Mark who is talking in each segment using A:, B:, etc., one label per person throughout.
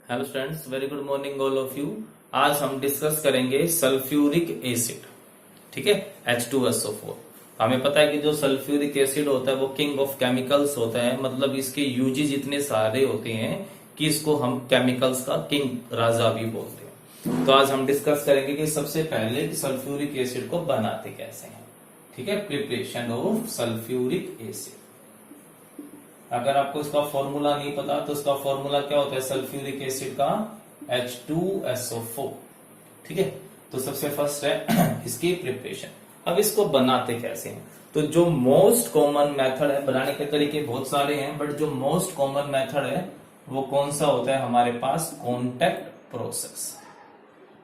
A: Hello students, very good morning all of you. आज हम discuss करेंगे सल्फ्यूरिक एसिड। ठीक है, H2SO4। हमें पता है कि जो सल्फ्यूरिक एसिड होता है वो किंग ऑफ केमिकल्स होता है, मतलब इसके यूजेज इतने सारे होते हैं कि इसको हम केमिकल्स का किंग राजा भी बोलते हैं। तो आज हम डिस्कस करेंगे कि सबसे पहले सल्फ्यूरिक एसिड को बनाते कैसे हैं। ठीक है, प्रिपरेशन ऑफ सल्फ्यूरिक एसिड। अगर आपको इसका फॉर्मूला नहीं पता तो इसका फॉर्मूला क्या होता है सल्फ्यूरिक एसिड का, H2SO4। ठीक है, तो सबसे फर्स्ट है इसकी प्रिपरेशन। अब इसको बनाते कैसे हैं, तो जो मोस्ट कॉमन मेथड है, बनाने के तरीके बहुत सारे हैं बट जो मोस्ट कॉमन मेथड है वो कौन सा होता है हमारे पास, कॉन्टैक्ट प्रोसेस।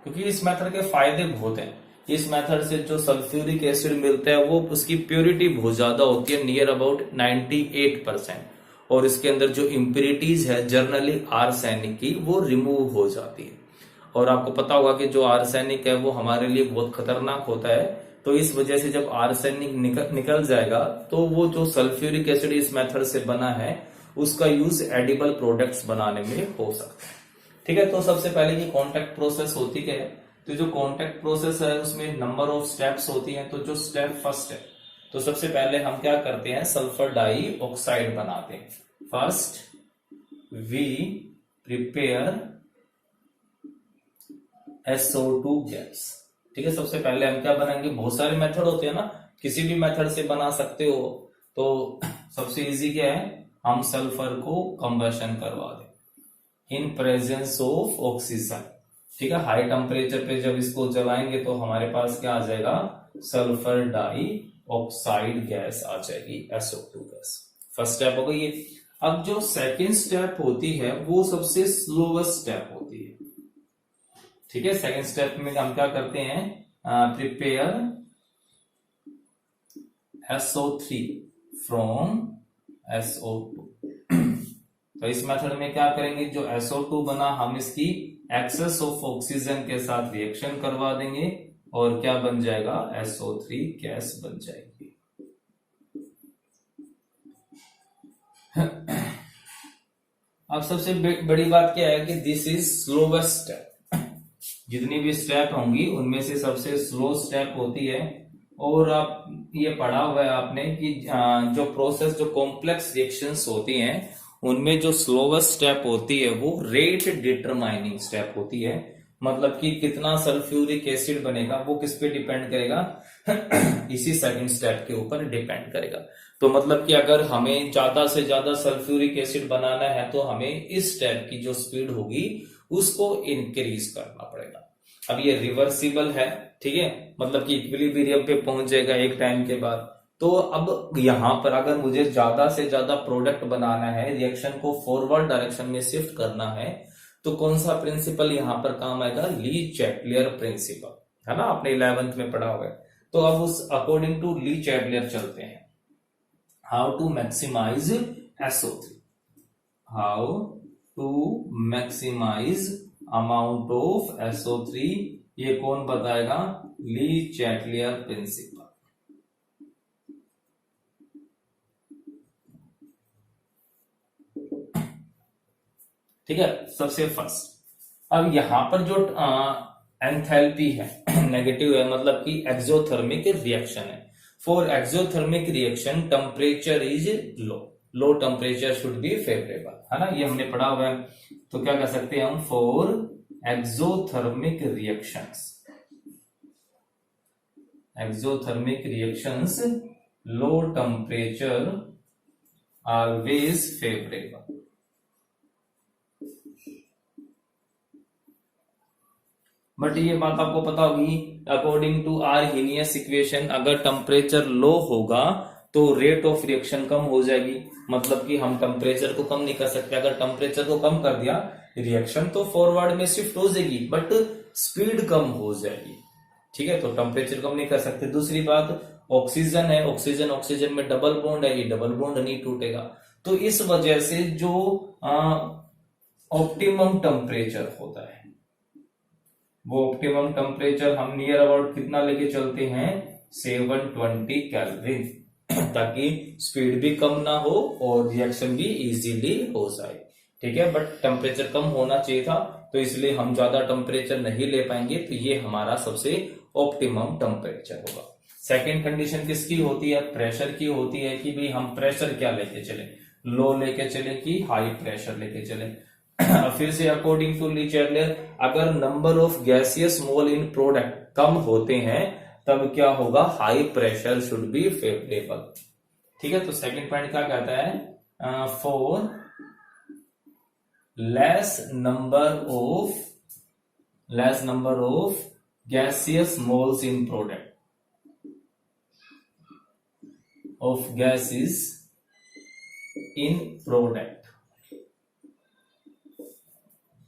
A: क्योंकि इस मेथड के फायदे बहुत हैं। इस मेथड से जो सल्फ्यूरिक एसिड मिलता है वो उसकी प्योरिटी बहुत ज्यादा होती है, नियर अबाउट 98%, और इसके अंदर जो इम्प्योरिटीज है जनरली आर्सेनिक की वो रिमूव हो जाती है। और आपको पता होगा कि जो आर्सेनिक है वो हमारे लिए बहुत खतरनाक होता है, तो इस वजह से जब आर्सेनिक निकल जाएगा तो वो जो सल्फ्यूरिक एसिड इस मेथड से बना है उसका यूज एडिबल प्रोडक्ट्स बनाने में हो सकता है। ठीक है, तो सबसे पहले की कॉन्टैक्ट प्रोसेस होती क्या है, तो जो कॉन्टैक्ट प्रोसेस है उसमें नंबर ऑफ स्टेप्स होती हैं। तो जो स्टेप फर्स्ट है, तो सबसे पहले हम क्या करते हैं, सल्फर डाई ऑक्साइड बनाते हैं। First we prepare SO2 gas. ठीक है, सबसे पहले हम क्या बनाएंगे, बहुत सारे मेथड होते हैं ना, किसी भी मेथड से बना सकते हो। तो सबसे इजी क्या है, हम सल्फर को कंबशन करवा दें इन प्रेजेंस ऑफ ऑक्सीजन। ठीक है, हाई टेम्परेचर पे जब इसको जलाएंगे तो हमारे पास क्या आ जाएगा, सल्फर डाई ऑक्साइड गैस आ जाएगी, SO2 गैस। फर्स्ट स्टेप हो गई ये। अब जो सेकेंड स्टेप होती है वो सबसे स्लोवेस्ट स्टेप होती है। ठीक है, सेकेंड स्टेप में हम क्या करते हैं, प्रिपेयर SO3 फ्रॉम SO2। तो इस मेथड में क्या करेंगे, जो SO2 बना हम इसकी एक्सेस ऑफ ऑक्सीजन के साथ रिएक्शन करवा देंगे और क्या बन जाएगा, SO3 गैस बन जाएगी। अब सबसे बड़ी बात क्या है कि दिस इज स्लोवेस्ट स्टेप। जितनी भी स्टेप होंगी उनमें से सबसे स्लो स्टेप होती है। और आप ये पढ़ा हुआ है आपने कि जो प्रोसेस, जो कॉम्प्लेक्स रिएक्शंस होती हैं उनमें जो स्लोवेस्ट स्टेप होती है वो रेट डिटरमाइनिंग स्टेप होती है। मतलब कि कितना सल्फ्यूरिक एसिड बनेगा वो किस पे डिपेंड करेगा इसी सेकंड स्टेप के ऊपर डिपेंड करेगा। तो मतलब कि अगर हमें ज्यादा से ज्यादा सल्फ्यूरिक एसिड बनाना है तो हमें इस स्टेप की जो स्पीड होगी उसको इंक्रीज करना पड़ेगा। अब ये रिवर्सिबल है, ठीक है, मतलब कि इक्विलिब्रियम पे पहुंच जाएगा एक टाइम के बाद। तो अब यहां पर अगर मुझे ज्यादा से ज्यादा प्रोडक्ट बनाना है, रिएक्शन को फॉरवर्ड डायरेक्शन में शिफ्ट करना है, तो कौन सा प्रिंसिपल यहां पर काम आएगा, ली चैटलियर प्रिंसिपल, है ना, आपने 11th में पढ़ा होगा। तो अब उस अकॉर्डिंग टू ली चैटलियर चलते हैं। How to maximise SO3, how to maximise amount of SO3, ये कौन बताएगा, ली चैटलियर प्रिंसिपल। ठीक है, सबसे फर्स्ट अब यहां पर जो एंथैल्पी है नेगेटिव है, मतलब कि एक्सोथर्मिक रिएक्शन है। For exothermic reaction temperature is low, low temperature should be favourable, है ना, ये हमने पढ़ा हुआ है। तो क्या कह सकते हैं हम, for exothermic reactions, exothermic reactions low temperature always favourable. But ये बात आपको पता होगी, अकॉर्डिंग टू आर्हेनियस इक्वेशन अगर टेम्परेचर लो होगा तो रेट ऑफ रिएक्शन कम हो जाएगी। मतलब कि हम टेम्परेचर को कम नहीं कर सकते, अगर टेम्परेचर को कम कर दिया रिएक्शन तो फॉरवर्ड में शिफ्ट हो जाएगी बट स्पीड कम हो जाएगी। ठीक है, तो टेम्परेचर कम नहीं कर सकते। दूसरी बात, ऑक्सीजन है, ऑक्सीजन में डबल बॉन्ड है, ये डबल बॉन्ड नहीं टूटेगा। तो इस वजह से जो ऑप्टिमम टेम्परेचर होता है वो ऑप्टिमम टेम्परेचर हम नियर अबाउट कितना लेके चलते हैं, 720 केल्विन, ताकि स्पीड भी कम ना हो और रिएक्शन भी इजीली हो जाए। ठीक है, बट टेम्परेचर कम होना चाहिए था, तो इसलिए हम ज्यादा टेम्परेचर नहीं ले पाएंगे, तो ये हमारा सबसे ऑप्टिमम टेम्परेचर होगा। सेकेंड कंडीशन किसकी होती है? प्रेशर की होती है कि भाई हम प्रेशर क्या लेके चले, लो लेके चले कि हाई प्रेशर लेके चले। फिर से अकॉर्डिंग टू ली चार्लियर, अगर number of gaseous mole in product कम होते हैं तब क्या होगा? High pressure should be favourable. ठीक है, तो सेकंड पॉइंट क्या कहता है? For less number of gaseous moles in product of gases in product,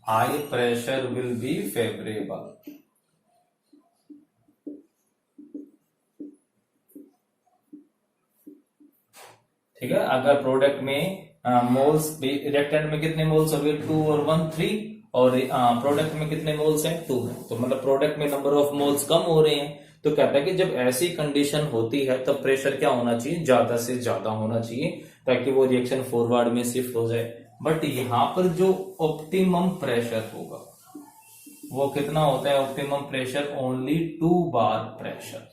A: high pressure will be favorable। ठीक है, अगर प्रोडक्ट में मोल्स, रिएक्टेंट में कितने मोल्स हो गए? 2 और 1 3, और प्रोडक्ट में कितने मोल्स हैं? 2 हैं। तो मतलब प्रोडक्ट में नंबर ऑफ मोल्स कम हो रहे हैं, तो कहता है कि जब ऐसी कंडीशन होती है तब प्रेशर क्या होना चाहिए? ज्यादा से ज्यादा होना चाहिए, ताकि वो रिएक्शन फॉरवर्ड में शिफ्ट हो जाए। बट यहां पर जो ऑप्टिमम प्रेशर होगा वो कितना होता है? ऑप्टिमम प्रेशर ओनली 2 बार प्रेशर,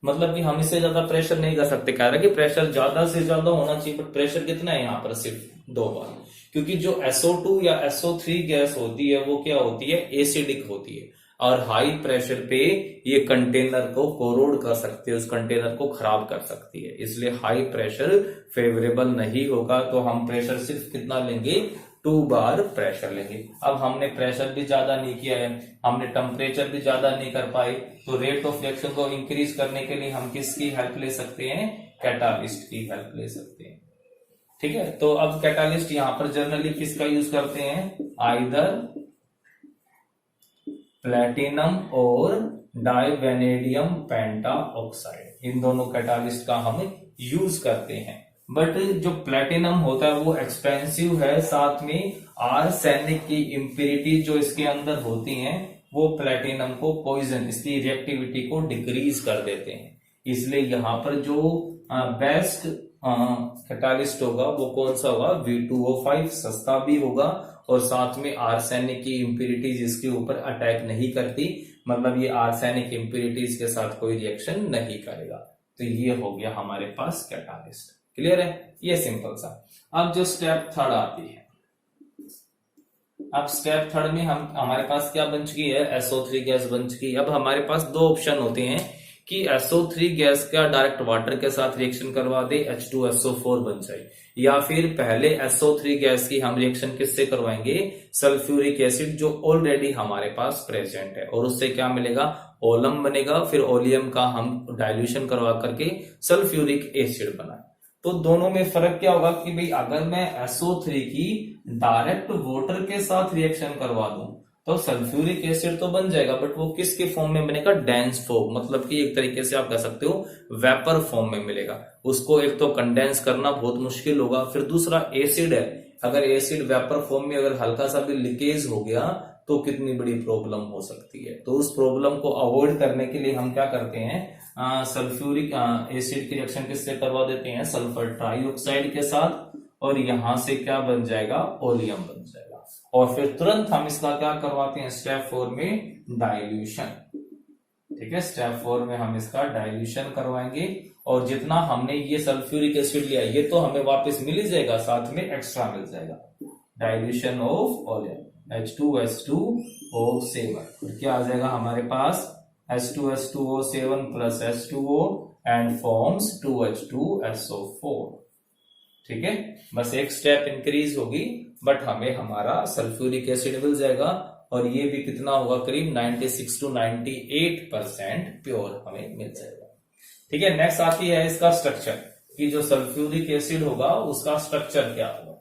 A: मतलब कि हम इससे ज्यादा प्रेशर नहीं कर सकते। कह रहा है कि प्रेशर ज्यादा से ज्यादा होना चाहिए, बट प्रेशर कितना है यहाँ पर? सिर्फ 2 बार। क्योंकि जो SO2 या SO3 गैस होती है वो क्या होती है? एसिडिक होती है, और हाई प्रेशर पे ये कंटेनर को कोरोड कर सकती है, उस कंटेनर को खराब कर सकती है, इसलिए हाई प्रेशर फेवरेबल नहीं होगा। तो हम प्रेशर सिर्फ कितना लेंगे? 2 बार प्रेशर लेंगे। अब हमने प्रेशर भी ज्यादा नहीं किया है, हमने टेम्परेचर भी ज्यादा नहीं कर पाए, तो रेट ऑफ रिएक्शन को इंक्रीज करने के लिए हम किसकी हेल्प ले सकते हैं? कैटालिस्ट की हेल्प ले सकते हैं। ठीक है, तो अब कैटालिस्ट यहां पर जनरली किसका यूज करते हैं? आइदर प्लेटिनम और डाइवेनेडियम पेंटा ऑक्साइड, इन दोनों कैटालिस्ट का हम यूज करते हैं। बट जो प्लेटिनम होता है वो एक्सपेंसिव है, साथ में आर्सेनिक की इम्प्यूरिटी जो इसके अंदर होती हैं वो प्लेटिनम को पॉइजन, इसकी रिएक्टिविटी को डिक्रीज कर देते हैं। इसलिए यहां पर जो बेस्ट कैटालिस्ट होगा वो कौन सा होगा? V2O5, सस्ता भी होगा और साथ में आर्सेनिक की इम्प्यूरिटीज इसके ऊपर अटैक नहीं करती, मतलब ये आर्सेनिक इम्प्यूरिटीज के साथ कोई रिएक्शन नहीं करेगा। तो ये हो गया हमारे पास कैटालिस्ट। क्लियर है? ये सिंपल सा। अब जो स्टेप थर्ड आती है, अब स्टेप थर्ड में हमारे पास क्या बन चुकी है? SO3 गैस बन चुकी है। अब हमारे पास 2 ऑप्शन होते हैं कि SO3 गैस का डायरेक्ट वाटर के साथ रिएक्शन करवा दे, H2SO4 बन जाए, या फिर पहले SO3 गैस की हम रिएक्शन किससे करवाएंगे? सल्फ्यूरिक एसिड जो ऑलरेडी हमारे पास प्रेजेंट है, और उससे क्या मिलेगा? ओलम बनेगा। फिर ओलियम का हम डाइल्यूशन करवा करके सल्फ्यूरिक एसिड बनाए। तो दोनों में फर्क क्या होगा कि भाई अगर मैं SO3 की डायरेक्ट वाटर के साथ रिएक्शन करवा दूं तो सल्फ्यूरिक एसिड तो बन जाएगा, बट वो किसके फॉर्म में बनेगा? डेंस फॉर्म, मतलब कि एक तरीके से आप कह सकते हो वेपर फॉर्म में मिलेगा। उसको एक तो कंडेंस करना बहुत मुश्किल होगा, फिर दूसरा एसिड है, अगर एसिड वेपर फॉर्म में अगर हल्का सा भी लीकेज हो गया तो कितनी बड़ी प्रॉब्लम हो सकती है। तो उस प्रॉब्लम को अवॉइड करने के लिए हम क्या करते हैं? सल्फ्यूरिक एसिड की रिएक्शन किससे करवा देते हैं? सल्फर ट्राइऑक्साइड के साथ, और यहां से क्या बन जाएगा? ओलियम बन जाएगा। और फिर तुरंत हम इसका क्या करवाते हैं? स्टेप 4 में डाइल्यूशन। ठीक है, स्टेप 4 में हम इसका डाइल्यूशन करवाएंगे, और जितना हमने ये सल्फ्यूरिक एसिड लिया ये तो हमें वापस मिल ही जाएगा, साथ में एक्स्ट्रा मिल जाएगा। डाइल्यूशन ऑफ ओलियम, H2S2O7, क्या आ जाएगा हमारे पास? H2S2O7 plus H2O and forms 2H2SO4। ठीक है, बस एक स्टेप इंक्रीज होगी, बट हमें हमारा सल्फ्यूरिक एसिड मिल जाएगा, और ये भी कितना होगा? करीब 96 to 98% प्योर हमें मिल जाएगा। ठीक है, नेक्स्ट आती है इसका स्ट्रक्चर, कि जो सल्फ्यूरिक एसिड होगा उसका स्ट्रक्चर क्या होगा।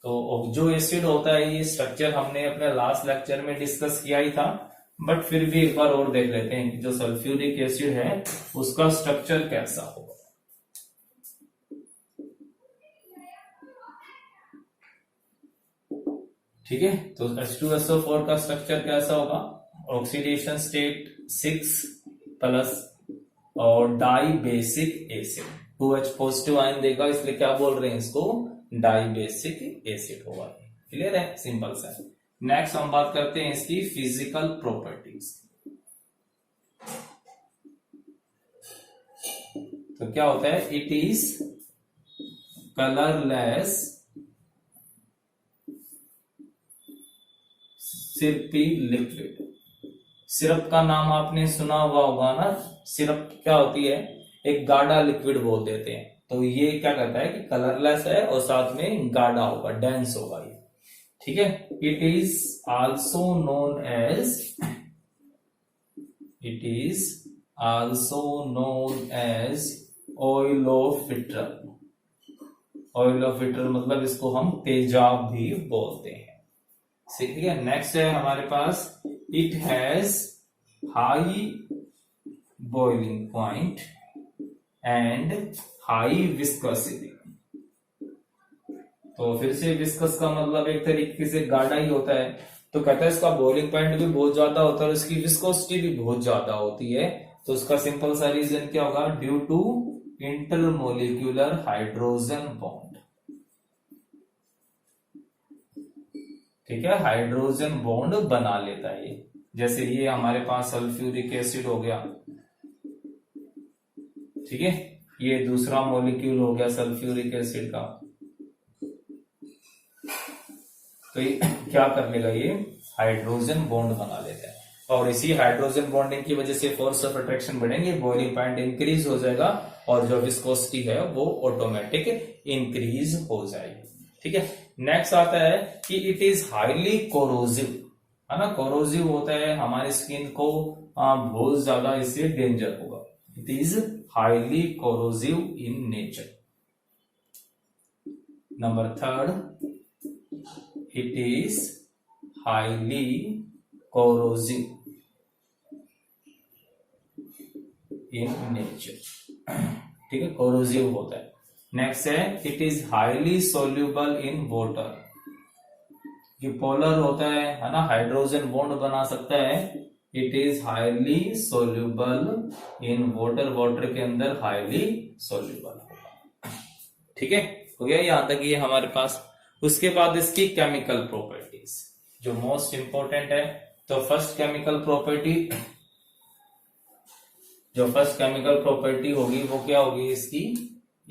A: तो जो एसिड होता है ये स्ट्रक्चर हमने अपने लास्ट लेक्चर में डिस्कस किया ही था, बट फिर भी एक बार और देख लेते हैं कि जो सल्फ्यूरिक एसिड है उसका स्ट्रक्चर कैसा होगा। ठीक है, तो H2SO4 का स्ट्रक्चर कैसा होगा? ऑक्सीडेशन स्टेट 6 प्लस और dibasic acid, 2H positive ion देगा, इसलिए क्या बोल रहे हैं इसको? डाई बेसिक एसिड होगा। क्लियर है, सिंपल सा है। नेक्स्ट हम बात करते हैं इसकी फिजिकल प्रॉपर्टीज। तो क्या होता है, it is colourless syrupy liquid. Syrup का नाम आपने सुना हुआ होगा ना, सिरप क्या होती है, एक गाढ़ा लिक्विड बोल देते हैं। तो ये क्या कहता है कि कलरलेस है और साथ में गाढ़ा होगा, डेंस होगा ये, ठीक है। It is also known as, it is also known as oil of vitriol. Oil of vitriol मतलब इसको हम तेजाब भी बोलते हैं, ठीक है। नेक्स्ट है हमारे पास, it has high boiling point and high viscosity. तो फिर से विस्कस का मतलब एक तरीके से गाढ़ा ही होता है, तो कहता है इसका बॉइलिंग पॉइंट भी बहुत ज्यादा होता है और इसकी विस्कोसिटी भी बहुत ज्यादा होती है। तो उसका सिंपल सा रीजन क्या होगा, due to intermolecular hydrogen bond, ठीक है, हाइड्रोजन बॉन्ड बना लेता है ये। जैसे ये हमारे पास सल्फ्यूरिक एसिड हो गया, ठीक है, ये दूसरा मॉलिक्यूल हो गया सल्फ्यूरिक एसिड का। तो ये क्या कर लेगा, ये हाइड्रोजन बॉन्ड बना लेता है और इसी हाइड्रोजन बॉन्डिंग की वजह से फोर्स ऑफ अट्रैक्शन बढ़ेंगे, बॉइलिंग पॉइंट इंक्रीज हो जाएगा और जो विस्कोसिटी है वो ऑटोमेटिक इंक्रीज हो जाएगी, ठीक है। नेक्स्ट आता है कि इट इज हाईली कोरोसिव, है ना, कोरोसिव होता है, हमारी स्किन को बहुत ज्यादा इससे डेंजर होगा। It is highly corrosive in nature. Number third, it is highly corrosive in nature, ठीक है, कोरोसिव होता है। नेक्स्ट है, it is highly soluble in water. ये पोलर होता है ना, हाइड्रोजन बॉन्ड बना सकता है। It is highly soluble in water, water के अंदर हाईली सोल्यूबल होगा, ठीक है, हो गया यहां तक ये हमारे पास। उसके बाद इसकी केमिकल प्रॉपर्टीज जो मोस्ट इंपॉर्टेंट है। तो फर्स्ट केमिकल प्रॉपर्टी, जो फर्स्ट केमिकल प्रॉपर्टी होगी वो क्या होगी इसकी,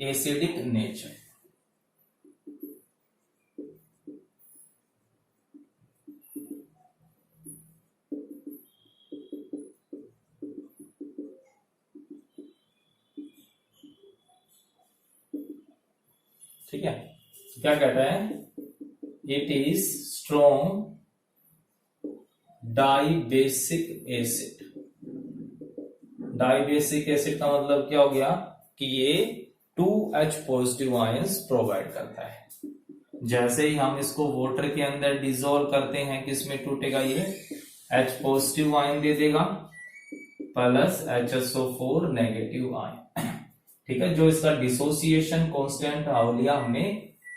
A: एसिडिक नेचर। ठीक है, क्या कहता है, it is strong dibasic acid. Dibasic acid का मतलब क्या हो गया कि ये 2H पॉजिटिव आयंस प्रोवाइड करता है। जैसे ही हम इसको वाटर के अंदर डिसॉल्व करते हैं, किसमें टूटेगा, ये H पॉजिटिव आयन दे देगा प्लस HSO4 नेगेटिव आयन, ठीक है। जो इसका डिसोसिएशन कांस्टेंट लिया हमने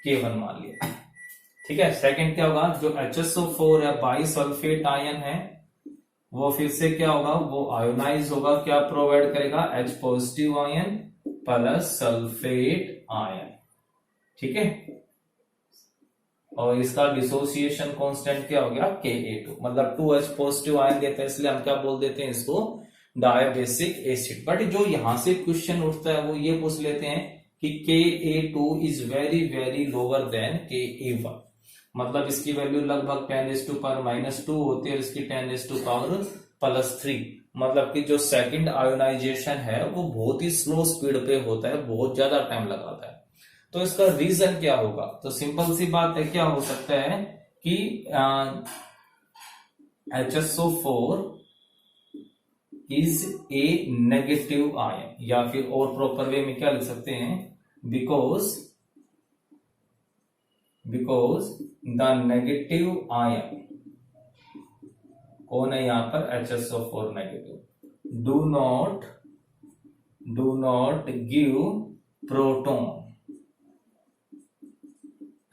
A: K1 मान लिया, ठीक है। सेकंड क्या होगा, जो HSO4 है बाइसल्फेट आयन है, वो फिर से क्या होगा, वो आयोनाइज होगा, क्या प्रोवाइड करेगा, H positive ion plus sulphate ion, ठीक है। और इसका डिसोसिएशन कांस्टेंट क्या हो गया, Ka2, मतलब 2H पॉजिटिव आयन देता है, इसलिए हम क्या बोल देते हैं इसको, डायबेसिक एसिड। बट जो यहां से क्वेश्चन उठता है वो ये पूछ लेते हैं कि Ka2 is very very lower than Ka1, मतलब इसकी वैल्यू लगभग 10⁻⁻2 होती है और इसकी 10⁻3, मतलब कि जो सेकंड आयोनाइजेशन है वो बहुत ही स्लो स्पीड पे होता है, बहुत ज्यादा टाइम लगाता है। तो इसका रीजन क्या होगा, तो सिंपल सी बात है, क्या हो सकता है कि HSO4 is a negative ion, या फिर और प्रॉपर वे में क्या लिख सकते हैं, बिकॉज द नेगेटिव आयन, कौन है यहां पर, HSO4 negative, do not give proton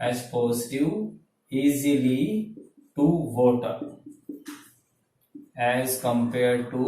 A: H positive easily to water as compared to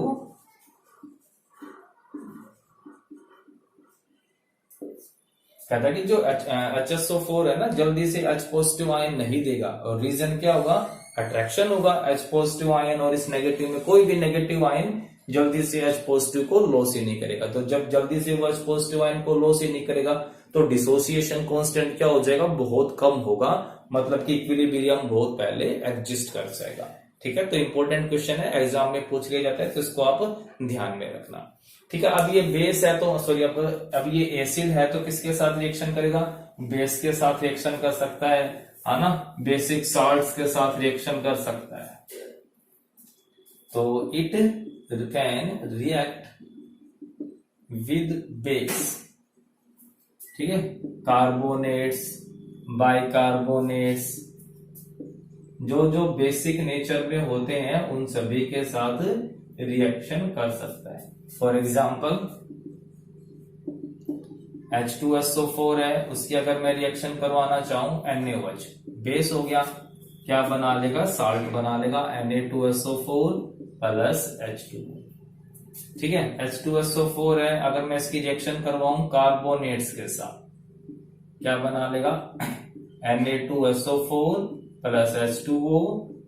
A: कहता है कि जो HSO4 है ना जल्दी से H पॉजिटिव आयन नहीं देगा, और रीजन क्या होगा, अट्रैक्शन होगा H पॉजिटिव आयन, और इस नेगेटिव में कोई भी नेगेटिव आयन जल्दी से H पॉजिटिव को लॉस ही नहीं करेगा। तो जब जल्दी से वो H पॉजिटिव आयन को लॉस ही नहीं करेगा तो डिसोसिएशन कांस्टेंट क्या हो जाएगा, बहुत कम होगा, मतलब कि इक्विलिब्रियम बहुत पहले एग्जिस्ट कर जाएगा। ठीक है, तो इंपॉर्टेंट क्वेश्चन है, एग्जाम में पूछ लिया जाता है, तो इसको आप ध्यान में रखना। ठीक है, अब ये बेस है तो सॉरी, अब ये एसिड है तो किसके साथ रिएक्शन करेगा, बेस के साथ रिएक्शन कर सकता है ना, बेसिक सॉल्ट्स के साथ रिएक्शन कर सकता है। तो it can react with base, ठीक है, कार्बोनेट्स, बाइकार्बोनेट्स, जो जो बेसिक नेचर में होते हैं उन सभी के साथ रिएक्शन कर सकता है। फॉर एग्जाम्पल H2SO4 है, उसकी अगर मैं रिएक्शन करवाना चाहूं NaOH, बेस हो गया, क्या बना लेगा, साल्ट बना लेगा, Na2SO4 प्लस H2O। ठीक है, H2SO4 है, अगर मैं इसकी रिएक्शन करवाऊं कार्बोनेट्स के साथ, क्या बना लेगा, Na2SO4 plus H2O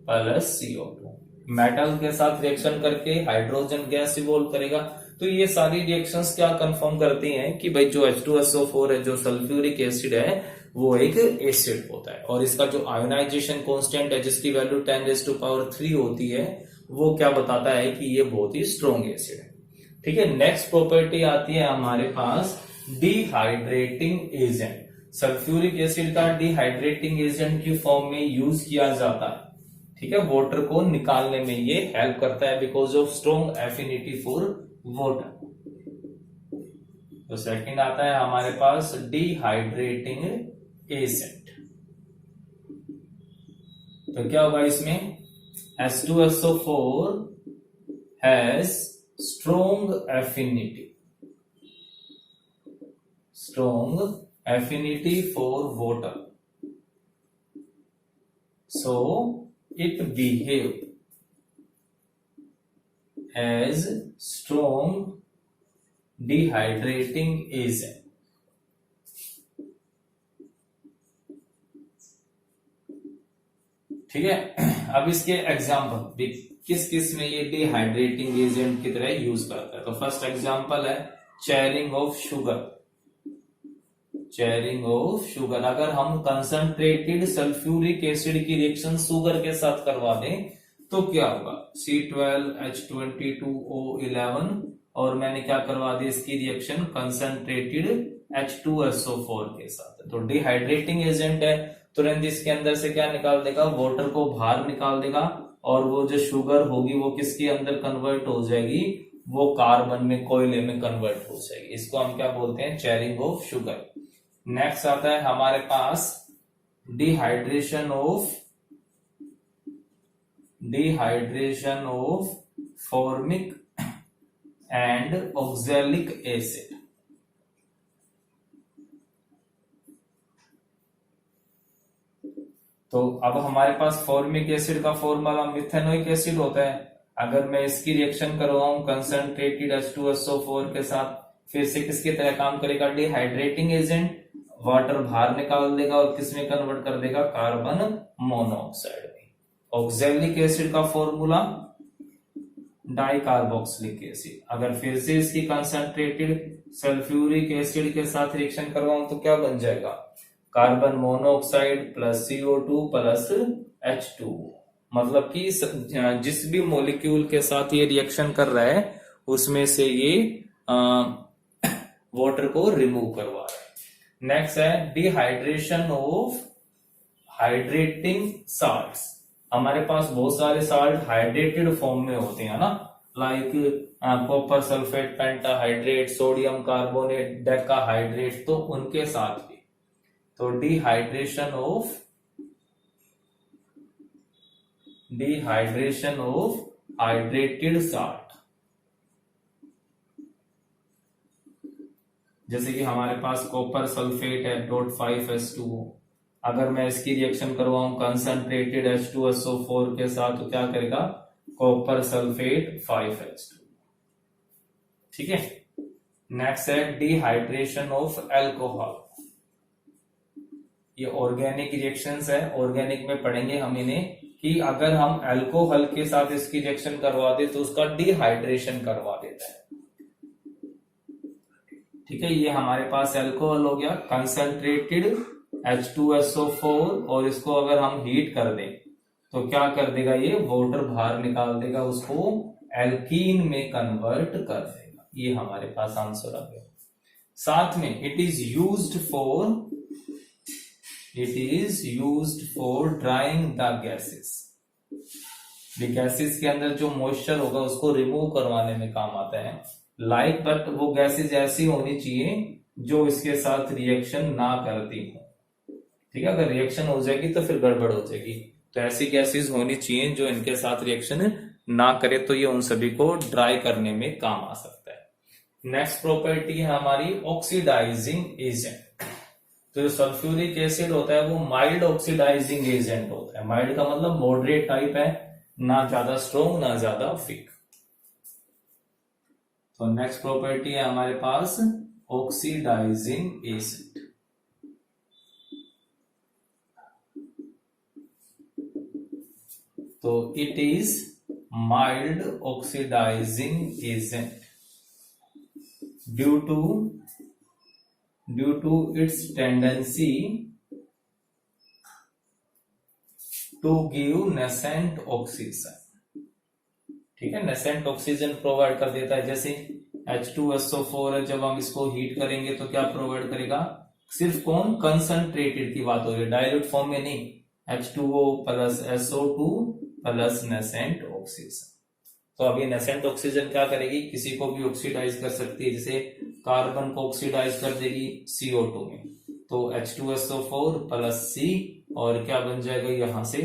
A: plus CO2। Metal के साथ रिएक्शन करके हाइड्रोजन गैस इवॉल्व करेगा। तो ये सारी रिएक्शंस क्या कंफर्म करती हैं कि भाई जो H2SO4 है, जो सल्फ्यूरिक एसिड है, वो एक एसिड होता है, और इसका जो आयोनाइजेशन कांस्टेंट है जिसकी वैल्यू 10⁻³ होती है, वो क्या बताता है कि ये बहुत ही स्ट्रॉन्ग एसिड है। ठीक है, नेक्स्ट प्रॉपर्टी आती है हमारे पास डिहाइड्रेटिंग एजेंट। सल्फ्यूरिक एसिड का डिहाइड्रेटिंग एजेंट की फॉर्म में यूज किया जाता है। ठीक है, वाटर को निकालने में ये हेल्प करता है because of strong affinity for water. तो सेकंड आता है हमारे पास डिहाइड्रेटिंग एजेंट। तो क्या होगा इसमें, H2SO4 has strong affinity for water, so it behave as strong dehydrating agent। ठीक है, अब इसके एग्जाम्पल किस किस में ये डिहाइड्रेटिंग एजेंट की तरह यूज करता है। तो फर्स्ट एग्जाम्पल है charring of sugar. Charring of sugar, अगर हम कंसंट्रेटेड सल्फ्यूरिक एसिड की रिएक्शन शुगर के साथ करवा दें तो क्या होगा, C12H22O11, और मैंने क्या करवा दी इसकी रिएक्शन कंसंट्रेटेड H2SO4 के साथ। तो डिहाइड्रेटिंग एजेंट है, तुरंत इसके अंदर से क्या निकाल देगा, वाटर को बाहर निकाल देगा, और वो जो शुगर होगी वो किसके अंदर कन्वर्ट हो जाएगी, वो कार्बन में, कोयले में कन्वर्ट हो जाएगी। इसको हम क्या बोलते हैं, चेयरिंग ऑफ शुगर। नेक्स्ट आता है हमारे पास dehydration of formic and oxalic acid. तो अब हमारे पास फॉर्मिक एसिड का फॉर्मूला मिथेनोइक एसिड होता है। अगर मैं इसकी रिएक्शन करवाऊं कंसंट्रेटेड H2SO4 के साथ, फिर से किसकी तरह काम करेगा, डिहाइड्रेटिंग एजेंट, वाटर बाहर निकाल देगा और किसमें कन्वर्ट कर देगा, कार्बन मोनोऑक्साइड में। ऑक्सैलिक एसिड का फॉर्मूला डाइकार्बोक्सिलिक एसिड। अगर फिर से इसकी कंसंट्रेटेड सल्फ्यूरिक एसिड के साथ रिएक्शन करवाऊं तो क्या बन जाएगा, carbon monoxide plus CO2 plus H2O। मतलब कि जिस भी मॉलिक्यूल के साथ ये रिएक्शन कर रहा है उसमें से ये वाटर को रिमूव करवा रहा है। नेक्स्ट है डिहाइड्रेशन ऑफ हाइड्रेटिंग साल्ट्स। हमारे पास बहुत सारे साल्ट हाइड्रेटेड फॉर्म में होते हैं ना, like copper sulphate, pentahydrate, sodium carbonate, decahydrate, तो उनके साथ भी। तो डिहाइड्रेशन ऑफ हाइड्रेटेड साल्ट, जैसे कि हमारे पास कॉपर सल्फेट है .5H2O। अगर मैं इसकी रिएक्शन करवाऊं कंसंट्रेटेड H2SO4 के साथ तो क्या करेगा, कॉपर सल्फेट 5H2। ठीक है, नेक्स्ट है डिहाइड्रेशन ऑफ अल्कोहल। ये ऑर्गेनिक रिएक्शंस है। ऑर्गेनिक में पढ़ेंगे हम इन्हें कि अगर हम अल्कोहल के साथ इसकी रिएक्शन करवा दे तो उसका डिहाइड्रेशन करवा देता है। ठीक है, ये हमारे पास अल्कोहल हो गया कंसंट्रेटेड H2SO4, और इसको अगर हम हीट कर दें तो क्या कर देगा, ये वाटर बाहर निकाल देगा, उसको एल्कीन में कन्वर्ट कर देगा। ये हमारे पास आंसर आ गया। साथ में it is used for drawing the gases. Gases के अंदर जो मॉइस्चर होगा उसको रिमूव करवाने में काम आता है। बट वो गैसेस ऐसी होनी चाहिए जो इसके साथ रिएक्शन ना करती हो। ठीक है, अगर रिएक्शन हो जाएगी तो फिर गड़बड़ हो जाएगी। तो ऐसी गैसेस होनी चाहिए जो इनके साथ रिएक्शन ना करे, तो ये उन सभी को ड्राई करने में काम आ सकता है। नेक्स्ट प्रॉपर्टी है हमारी ऑक्सीडाइजिंग एजेंट। तो जो सल्फ्यूरिक एसिड होता है वो माइल्ड ऑक्सीडाइजिंग एजेंट होता है। माइल्ड का मतलब मॉडरेट टाइप है, ना ज्यादा स्ट्रॉन्ग ना ज्यादा वीक। तो नेक्स्ट प्रॉपर्टी है हमारे पास ऑक्सीडाइजिंग एसिड। तो it is mild oxidising agent due to its tendency to give nascent oxygen. ठीक है, नेसेंट ऑक्सीजन प्रोवाइड कर देता है। जैसे H2SO4 है, जब हम इसको हीट करेंगे तो क्या प्रोवाइड करेगा, सिर्फ कौन, कंसंट्रेटेड की बात हो रही है, डाइल्यूट फॉर्म में नहीं। H2O plus SO2 plus nascent oxygen. तो अभी नेसेंट ऑक्सीजन क्या करेगी, किसी को भी ऑक्सीडाइज कर सकती है। जैसे कार्बन को ऑक्सीडाइज कर देगी CO2 में, तो H2SO4 प्लस C, और क्या बन जाएगा यहां से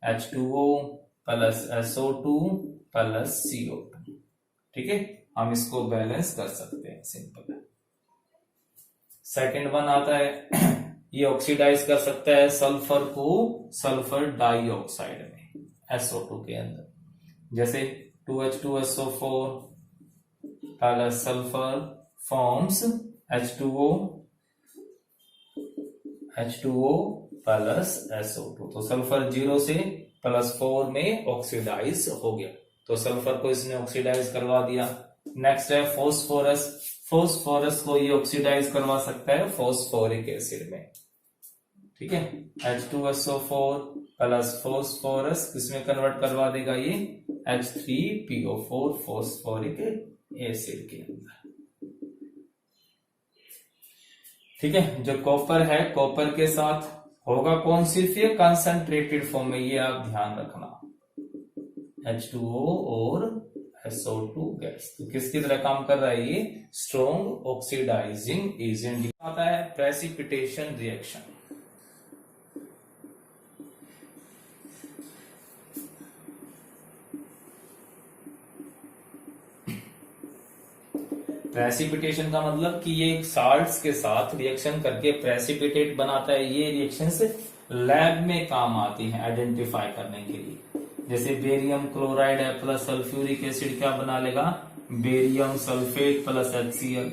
A: H2O plus SO2 plus CO2। ठीक है, हम इसको बैलेंस कर सकते हैं, सिंपल है। सेकंड वन आता है ये ऑक्सीडाइज कर सकता है सल्फर को सल्फर डाइऑक्साइड में, SO2 के अंदर। जैसे 2H2SO4 plus sulphur forms H2O plus SO2। तो सल्फर 0 से +4 में ऑक्सीडाइज हो गया, तो सल्फर को इसने ऑक्सीडाइज करवा दिया। नेक्स्ट है फॉस्फोरस। फॉस्फोरस को ये ऑक्सीडाइज करवा सकता है फॉस्फोरिक एसिड में। ठीक है, H2SO4 प्लस फॉस्फोरस किसमें कन्वर्ट करवा देगा, ये H3PO4 फॉस्फोरिक एसिड के अंदर। ठीक है, जो कॉपर है, कॉपर के साथ होगा कौन, सिर्फ ये कंसंट्रेटेड फॉर्म में, ये आप ध्यान रखना, H2O और SO2 गैस। तो किसकी तरह काम कर रहा है, ये स्ट्रॉन्ग ऑक्सीडाइजिंग एजेंट। आता है प्रेसिपिटेशन रिएक्शन। प्रेसिपिटेशन का मतलब कि ये साल्ट्स के साथ रिएक्शन करके प्रेसिपिटेट बनाता है। ये रिएक्शंस लैब में काम आती हैं आइडेंटिफाई करने के लिए। जैसे बेरियम क्लोराइड है प्लस सल्फ्यूरिक एसिड क्या बना लेगा, बेरियम सल्फेट प्लस HCl,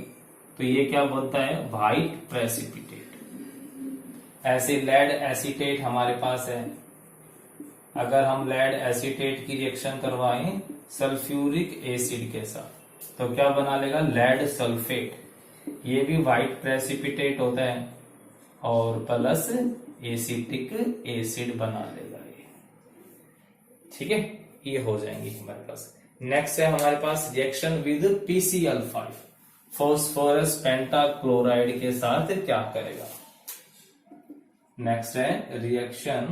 A: तो ये क्या बनता है, व्हाइट प्रेसिपिटेट। ऐसे लेड एसीटेट हमारे पास है, अगर हम लेड एसीटेट की रिएक्शन करवाएं सल्फ्यूरिक एसिड के साथ तो क्या बना लेगा, लेड सल्फेट। ये भी व्हाइट प्रेसिपिटेट होता है और प्लस एसिटिक एसिड बना लेगा ये। ठीक है, ये हो जाएंगी हमारे पास। नेक्स्ट है हमारे पास reaction with PCl5, phosphorus pentachloride के साथ क्या करेगा। नेक्स्ट है रिएक्शन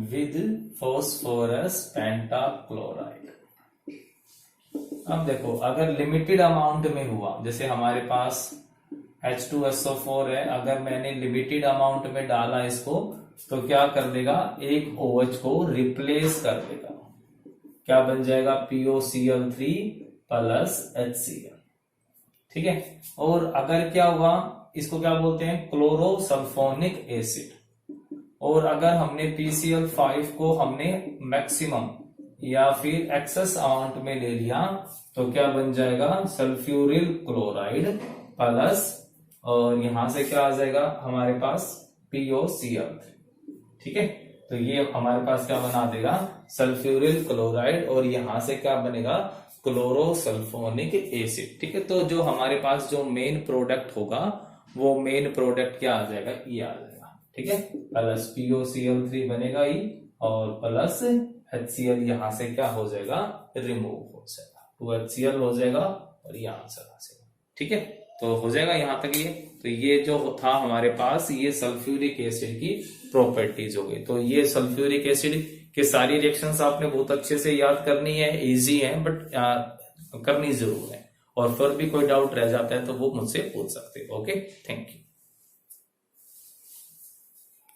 A: विद फॉस्फोरस पेंटाक्लोराइड। अब देखो, अगर लिमिटेड अमाउंट में हुआ, जैसे हमारे पास H2SO4 है, अगर मैंने लिमिटेड अमाउंट में डाला इसको तो क्या कर देगा, एक OH को रिप्लेस कर देगा, क्या बन जाएगा POCl3 प्लस HCl। ठीक है, और अगर क्या हुआ, इसको क्या बोलते हैं, क्लोरोसल्फोनिक एसिड। और अगर हमने PCl5 को हमने मैक्सिमम या फिर एक्सेस अमाउंट में ले लिया तो क्या बन जाएगा, सल्फ्यूरिल क्लोराइड प्लस, और यहां से क्या आ जाएगा हमारे पास POCl। ठीक है, तो ये हमारे पास क्या बना देगा, सल्फ्यूरिल क्लोराइड, और यहां से क्या बनेगा, क्लोरोसल्फोनिक एसिड। ठीक है, तो जो हमारे पास जो मेन प्रोडक्ट होगा वो मेन प्रोडक्ट क्या आ जाएगा, ये आ जाएगा। ठीक है, प्लस POCl3 बनेगा ई, और प्लस HCl यहां से क्या हो जाएगा, रिमूव हो जाएगा, 2HCl हो जाएगा, और ये आंसर आ जाएगा। ठीक है, तो हो जाएगा यहां तक ये। तो ये जो था हमारे पास, ये सल्फ्यूरिक एसिड की प्रॉपर्टीज हो गई। तो ये सल्फ्यूरिक एसिड की सारी रिएक्शंस आपने बहुत अच्छे से याद करनी है, इजी है, बट करनी जरूर है। और फिर भी कोई डाउट रह जाता है तो वो मुझसे पूछ सकते हैं। Okay, thank you.